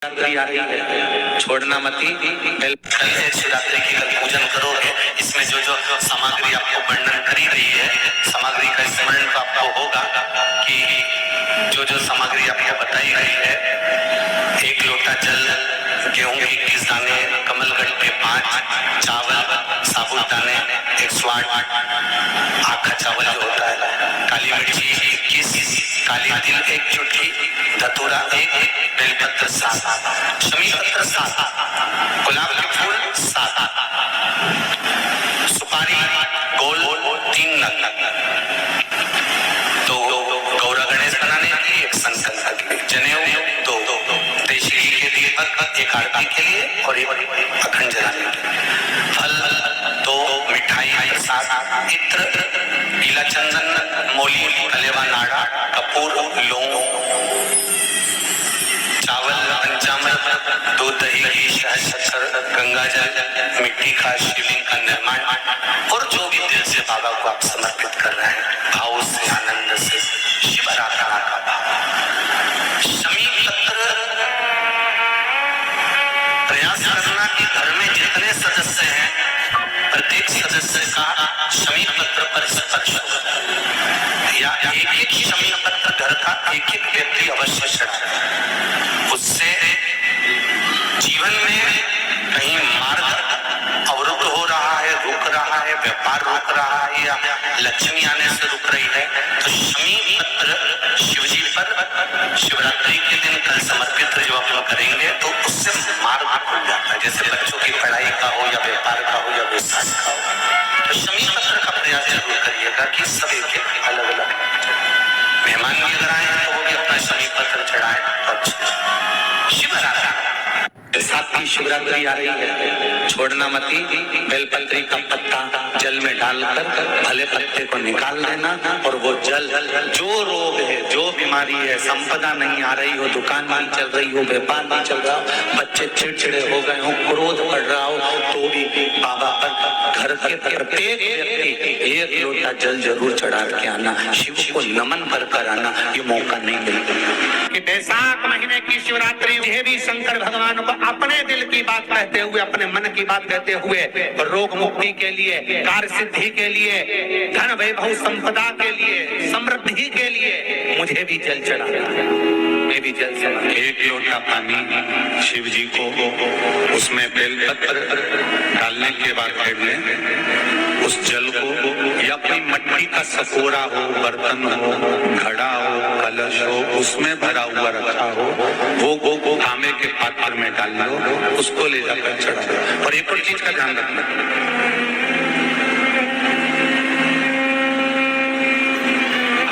शिवरात्रि आ रही है, छोड़ना मती। कल है शिवरात्रि की, कल पूजन करोगे। इसमें जो जो सामग्री आपको वर्णन करी रही है, सामग्री का स्मरण तो आपको होगा कि जो जो सामग्री आपको बताई गई है, 1 लोटा जल, गेहूं के 21 दाने, कमलगढ़ के 5, चावल, साबुदाने 108, आखा चावल जो होता है, काली मिर्ची 21, काली तिल 1 चुटकी, धतूरा 1, बेलपत्र 7, शमी पत्र 7, गुलाब के फूल 7, सुपारी गोल 3 नग, तो गौरा गणेश बनाने के लिए, एक संकल्प के लिए, जनेऊ 2, देशी घी के दीपक, 1 आरती के लिए और 1 अखंड जलाने के लिए, फल 2, मिठाई प्रसाद, इत्र, पीला चंदन, मोली, कलेवा नाड़ा, कपूर, लौंग, चावल, पंचामृत, दूध, दही, घी, शहद, शक्कर, गंगा जल, मिट्टी का शिवलिंग का निर्माण, और जो भी दिल से बाबा को आप समर्पित कर रहे हैं, भाव से, आनंद से, शिव आराधना का भाव। शमी पत्र प्रयास करना कि घर में जितने सदस्य हैं, प्रत्येक सदस्य का शमी पत्र पर स्पर्श हो, या एक शमी पत्र घर का एक व्यक्ति अवश्य चढ़ाए। उससे जीवन में कहीं मार्ग अवरुद्ध हो रहा है, रुक रहा है, व्यापार रुक रहा है, या लक्ष्मी आने से रुक रही है, तो शमी पत्र शिवजी पर शिवरात्रि के दिन कल समर्पित जो आप लोग करेंगे, तो उससे मार्ग खुल जाता है। जैसे बच्चों की पढ़ाई का हो, या व्यापार का हो, या व्यवसाय का हो, तो शमी पत्र का प्रयास जरूर करिएगा कि सब एक अलग अलग। मेहमान भी अगर आए हैं तो वो भी अपना शमी पत्र चढ़ाए। शिव आराधना साथ ही शिवरात्रि आ रही है, छोड़ना मती। बेलपत्री का पत्ता जल में डालकर भले पत्ते को निकाल देना, और वो जल, जो रोग है, जो बीमारी है, संपदा नहीं आ रही हो, दुकान नहीं चल रही हो, व्यापार नहीं चल रहा हो, बच्चे चिड़चिड़े हो गए हो, क्रोध बढ़ रहा हो, तो भी बाबा पर घर के प्रत्येक व्यक्ति 1 लोटा जल जरूर चढ़ा के आना, शिव को नमन कर आना। ये मौका नहीं मिलता कि बैसाख महीने की शिवरात्रि में भी शंकर भगवान को अपने दिल की बात कहते हुए, अपने मन की बात कहते हुए, रोग मुक्ति के लिए, कार्य सिद्धि के लिए, धन वैभव संपदा के लिए, समृद्धि के लिए मुझे भी जल चढ़ाना, मैं भी जल चढ़ा। 1 लोटा पानी शिव जी को, उसमें बेलपत्र डालने के बाद फेर लें। उस जल को, या कोई मिट्टी का सकोरा हो, बर्तन हो, घड़ा हो, कलश हो, उसमें भरा हुआ रखा हो, वो तांबे के पात्र में डाल लो, उसको ले जाकर चढ़ा दो। और एक और चीज का ध्यान रखना,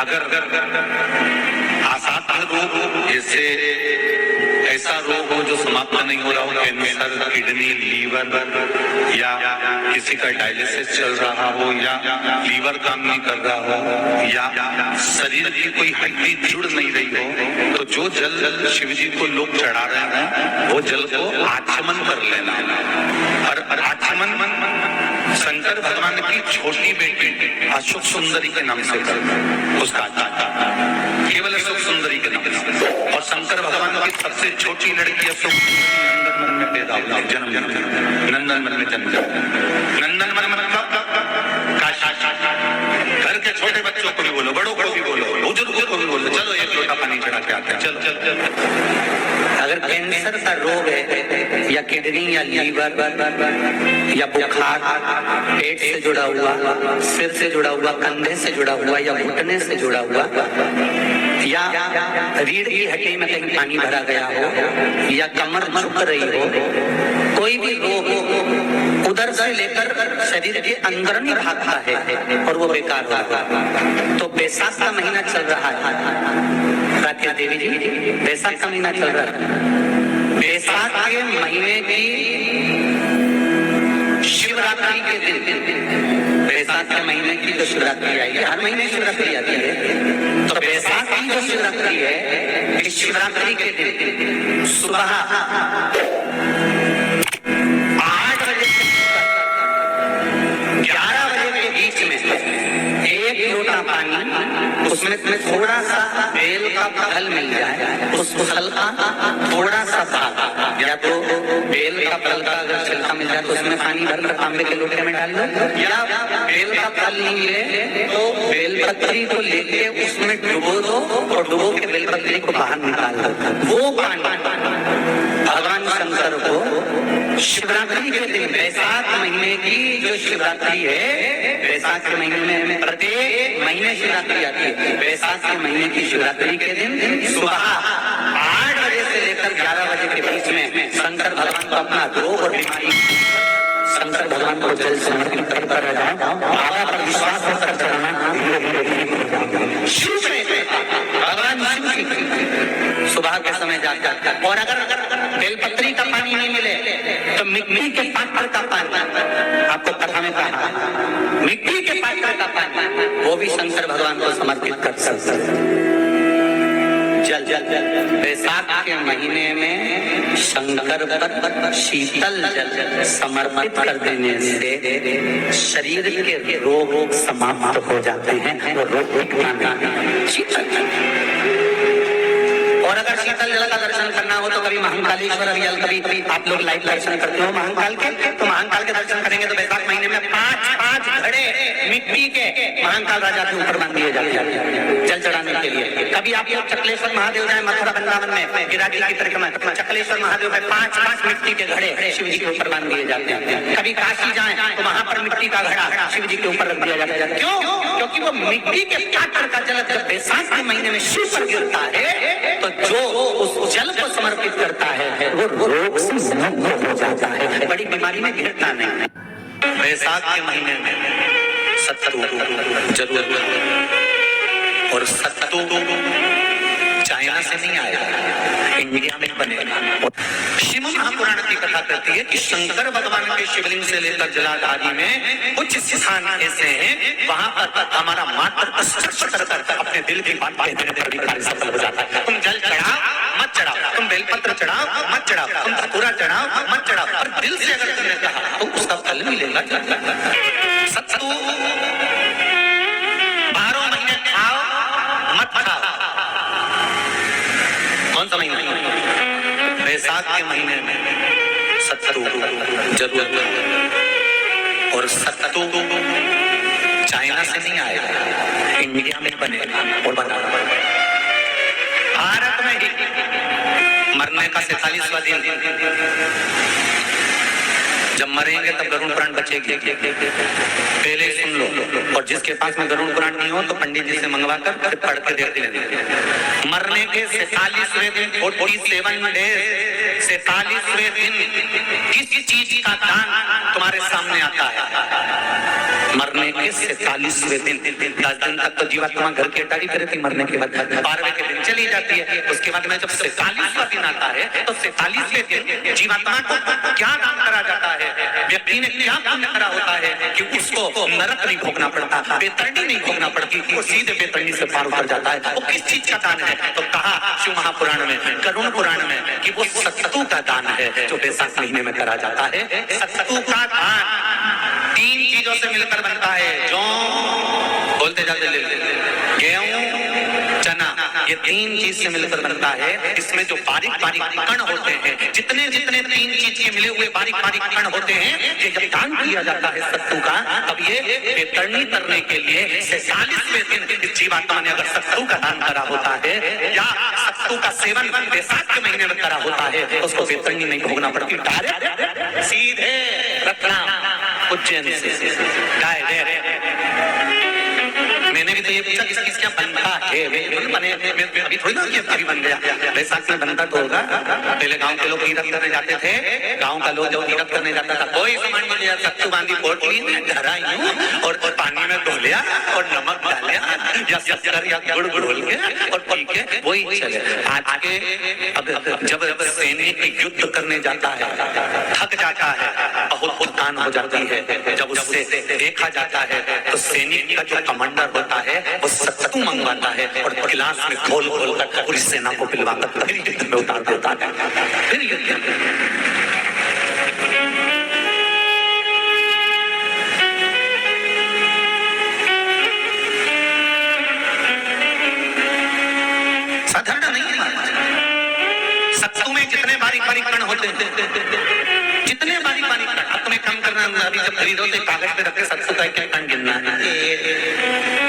अगर आसाध्य रोग, जैसे ऐसा रोग हो जो समाप्त नहीं हो रहा हो, कैंसर, किडनी, लीवर, या किसी का डायलिसिस चल रहा हो, या लीवर काम नहीं कर रहा हो, या शरीर की कोई हड्डी जुड़ नहीं रही हो, तो जो जल शिव जी को लोग चढ़ा रहे हैं, वो जल को आचमन कर लेना। और आचमन शंकर भगवान की छोटी बेटी अशोक सुंदरी के नाम से कर, उसका केवल अशोक सुंदरी के नाम से। और शंकर भगवान की सबसे छोटी लड़की अशोक नंदन मन में पैदा हुई, जन्म नंदन मन में जन्म। नंदन मन घर के छोटे बच्चों को भी बोलो, बड़ों को भी बोलो, बुजुर्गों को भी बोलो, चलो 1 लोटा पानी चढ़ा के आते हैं, चलो चलो चलो। अगर कैंसर का रोग है, या किडनी, या लीवर, या बुखार, पेट से जुड़ा हुआ, सिर से जुड़ा हुआ, कंधे से जुड़ा हुआ, या घुटने से जुड़ा हुआ, या रीढ़ की हड्डी में कहीं पानी भरा गया हो, या कमर झुक रही हो, कोई भी रोग हो, उधर से लेकर शरीर के अंदर नहीं भागता है और वो बेकार होता है। तो बैसाख का महीना चल रहा है, रात्रि देवी जी, बैसाख का महीना चल रहा है। बैसाख के महीने की शिवरात्रि के दिन, बैसाख के महीने की जो शिवरात्रि आएगी, हर महीने शिवरात्रि आती है, तो बैसाख की जो शिवरात्रि है, इस शिवरात्रि के दिन सुबह 8 बजे से 11 बजे के बीच में 1 लोटा पानी, उसमें थोड़ा सा बेल का फल मिल जाए, उस फल का थोड़ा सा भाग या तो बेल का फल का अगर छिलका मिल जाए तो उसमें पानी भरकर तांबे के लोटे में डाल लो, या बेल का फल नहीं मिले तो बेलपत्री को लेके उसमें डुबो दो और डुबो के बेलपत्री को बाहर निकाल दो। वो पानी भगवान शंकर को शिवरात्रि के दिन, वैशाख महीने की जो शिवरात्रि है, वैशाख के महीने में प्रत्येक महीने शिवरात्रि आती है, वैशाख के महीने की शिवरात्रि के दिन सुबह 8 बजे से लेकर 11 बजे के बीच में शंकर भगवान को अपना रोग और बीमारी, शंकर भगवान को जल समर्पित कर जाओ। बाबा पर विश्वास कर चढ़ाना, शिव भगवान शिव की सुबह के समय जाकर। और अगर बेलपत्री का पानी नहीं मिले तो मिट्टी के पात्र का पानी, आपको कथा में कहा मिट्टी के पात्र का पानी, वो भी शंकर भगवान को समर्पित कर सकते। जल वैशाख के महीने में शंकर पर शीतल जल समर्पित कर देने से शरीर के रोग समाप्त हो जाते हैं, वो रोग शीतल। और अगर शीतल जल का दर्शन करना हो तो कभी महाकालेश्वर अभियाल, कभी आप लोग लाइव दर्शन करते हो महाकाल के, तो महाकाल के दर्शन करेंगे तो वैशाख महीने में 5 घड़े मिट्टी के महाकाल राजा के ऊपर बांध दिए जाते हैं जल चढ़ाने के लिए। कभी आप लोग चकलेश्वर महादेव जाए मथुरा वृंदावन में गिरागिरी की परिक्रमा, चकलेश्वर महादेव में 5 मिट्टी के घड़े शिव जी के ऊपर बांध दिए जाते हैं। कभी काशी जाए तो वहां पर मिट्टी का घड़ा शिव जी के ऊपर रख दिया जाता है। क्यों? क्योंकि वो मिट्टी के पात्र का जल जब वैशाख के महीने में शिव पर गिरता है तो जो उस जल को समर्पित करता है वो रोग से मुक्त हो जाता है, बड़ी बीमारी में गिरता नहीं। वैशाख के महीने में सत्तू जरूर, और सत्तू चाइना से नहीं आया, इंडिया में बनेगा। श्रीमद् महापुराण की कथा कहती है कि शंकर भगवान के शिवलिंग से लेकर जलाधारी में कुछ स्थान ऐसे हैं वहां पर हमारा मात्र स्पर्श कर अपने दिल की बात कह देने पर भी कार्य सफल हो जाता है। तुम जल चढ़ाओ मत चढ़ाओ, तुम बेलपत्र चढ़ाओ मत चढ़ाओ, तुम धतूरा चढ़ाओ मत चढ़ाओ, और दिल से अगर तुमने कहा तो उसका फल मिलेगा। सत्तू 12 महीने खाओ मत खाओ। कौन सा महीना? वैशाख के महीने में सत्तू जरूर, और सत्तू चाइना से नहीं आएगा, इंडिया में बनेगा और बना भारत में ही। मरने का 47वां दिन, जब मरेंगे तब गरुड़ पुराण बचेगी, पहले सुन लो। और जिसके पास में गरुड़ पुराण नहीं हो तो पंडित जी से मंगवा कर पढ़ के देख लेंगे। मरने के 47वें दिन, 47 डेज, 47वें दिन किस चीज का दान तुम्हारे सामने आता है? मरने के 47वें दिन, 10 दिन तक तो जीवात्मा घर की अटारी करे थी, मरने के बाद 12वें के दिन चली जाती है। उसके बाद में जब 47वां दिन आता है तो 47वें दिन जीवात्मा को क्या दान करा जाता है? व्यक्ति ने क्या पुण्य करा होता है कि उसको नरक नहीं भोगना पड़ता, बेतरणी नहीं भोगना पड़ती, वो सीधे बेतरणी से पार उतर जाता है। वो किस चीज का दान है? तो कहा शिव महापुराण में, गरुड़ पुराण में कि वो सत्तू का दान है जो वैशाख महीने में करा जाता है। सत्तू का दान 3 चीजों से मिलकर बनता है। जो बोलते जाते गेहूं चना, ये 3 चीज से मिलकर बनता है। इसमें जो बारीक बारीक कण होते हैं, जितने 3 चीज के मिले हुए बारीक बारीक कण होते हैं, ये जब दान किया जाता है सत्तू का, तब ये बेतरणी करने के लिए 46वें दिन जीवात्मा ने अगर सत्तू का दान करा होता है या सत्तू का सेवन वैशाख के महीने में करा होता है तो उसको बेतरणी नहीं भोगना पड़ती, डायरेक्ट सीधे रत्ना उज्जैन से डायरेक्ट। मैंने भी तो ये पूछा किस क्या बनता है, बने अभी थोड़ी ना कि अभी बन गया, वैशाख में बनता तो होगा। पहले गांव के लोग तीरथ करने जाते थे, गांव का लोग जब तीरथ करने जाता था कोई सामान नहीं लिया, सत्तू बांधी पोटली धरा यूं और पानी में धो लिया और नमक डालिया या शक्कर या गुड़ घोल के और पी के वही चले। आज के अब जब सैनिक युद्ध करने जाता है, थक जाता है, बहुत थकान हो जाती है, जब उससे देखा जाता है तो सैनिक का जो कमांडर होता है वो सत्तू मंगवाता है और गिलास में घोल घोल कर पूरी सेना को पिलवाकर फिर युद्ध में उतार देता है। फिर युद्ध साधारण नहीं है। सत्तू में जितने बारीक बारीक कण होते हैं, जितने बारीक बारीक कण। अब तुम्हें कम करना, अभी जब खरीदो तो कागज पे रख के सत्सु का एक कण गिनना है, 1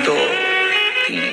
2 3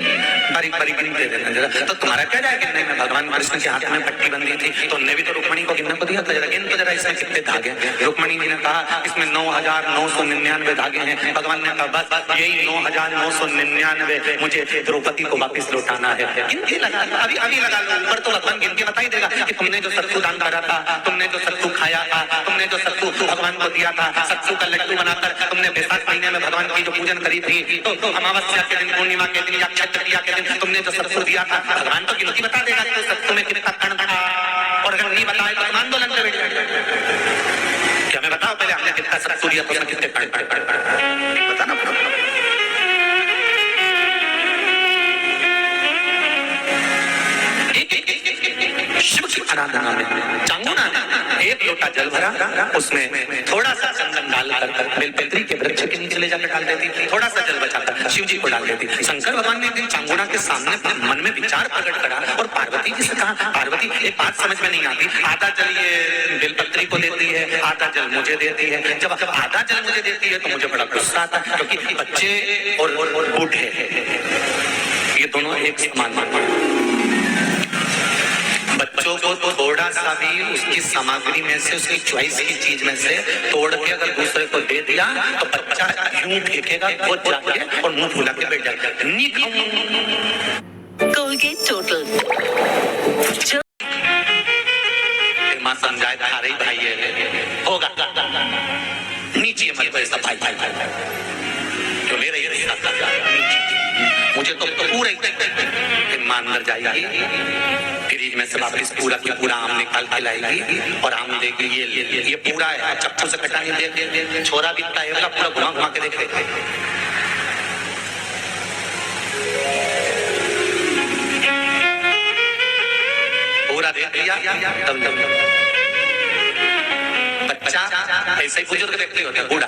बारीक बारीक गिनते देना जरा। तो तुम्हारा क्या जाए गिनने में? भगवान कृष्ण के हाथ में पट्टी बंधी थी तो उनने भी तो रुक्मणी को गिनने को दिया था, जरा गिन तो जरा इसमें कितने धागे हैं। रुक्मणी जी ने कहा इसमें 9,999 धागे हैं। भगवान ने कहा बस यही 9,999 मुझे द्रौपदी को वापिस लौटाना है। गिनती लगा, अभी अभी लगा लो, ऊपर तो भगवान गिन के बता ही देगा कि तुमने जो सत्तू दान करा था, तुमने जो सत्तू खाया था, तुमने जो सत्तू भगवान को दिया था, सत्तू का लड्डू बनाकर तुमने बैसाख महीने में भगवान की जो पूजन करी थी, तो अमावस्या के दिन, पूर्णिमा के दिन या अक्षय तृतीया के दिन तुमने जो सत्तू दिया था, भगवान तो गिनती बता देगा कि सत्तू में कितना कण था। और अगर नहीं बताए तो आंदोलन पे बैठ जाएगा कि हमें बताओ पहले हमने कितना सत्तू दिया, तो उसमें कितने कण बताना पड़ेगा। शिव की आराधना में चांगुना ने 1 लोटा जल भरा, उसमें थोड़ा सा चंदन डालकर बेलपत्री के वृक्ष के नीचे ले जाकर डाल देती थी, थोड़ा सा जल बचाकर शिव जी को डाल देती थी। शंकर भगवान ने एक दिन चांगुना के सामने मन में विचार प्रकट करा और पार्वती जी से कहा, पार्वती एक बात समझ में नहीं आती, आधा जल ये बेलपत्री को देती है, आधा जल मुझे देती है। जब आधा जल मुझे देती है तो मुझे बड़ा गुस्सा आता है, क्योंकि बच्चे और बूढ़े ये दोनों एक समान। बच्चों को तो थोड़ा सा भी उसकी सामग्री में से, उसकी चॉइस की चीज में से तोड़ के अगर दूसरे को दे दिया तो बच्चा यूं फेंकेगा, वो जाके और मुंह फुला के बैठ जाएगा, नहीं खाऊंगा। कोलगेट टोटल मां समझाए खा रही भाई है होगा नीचे मत पैसा भाई भाई भाई जो ले रही है मुझे तो पूरे मां अंदर जाएगी, फ्रिज में से वापस पूरा की पूरा आम निकाल के लाएगी और आम देगी ये पूरा है, चप्पू से कटा नहीं दे, छोरा बिकता है वाला पूरा घुमा घुमा के देखे पूरा देख लिया। तब बच्चा ऐसे ही बुजुर्ग व्यक्ति होता है, बूढ़ा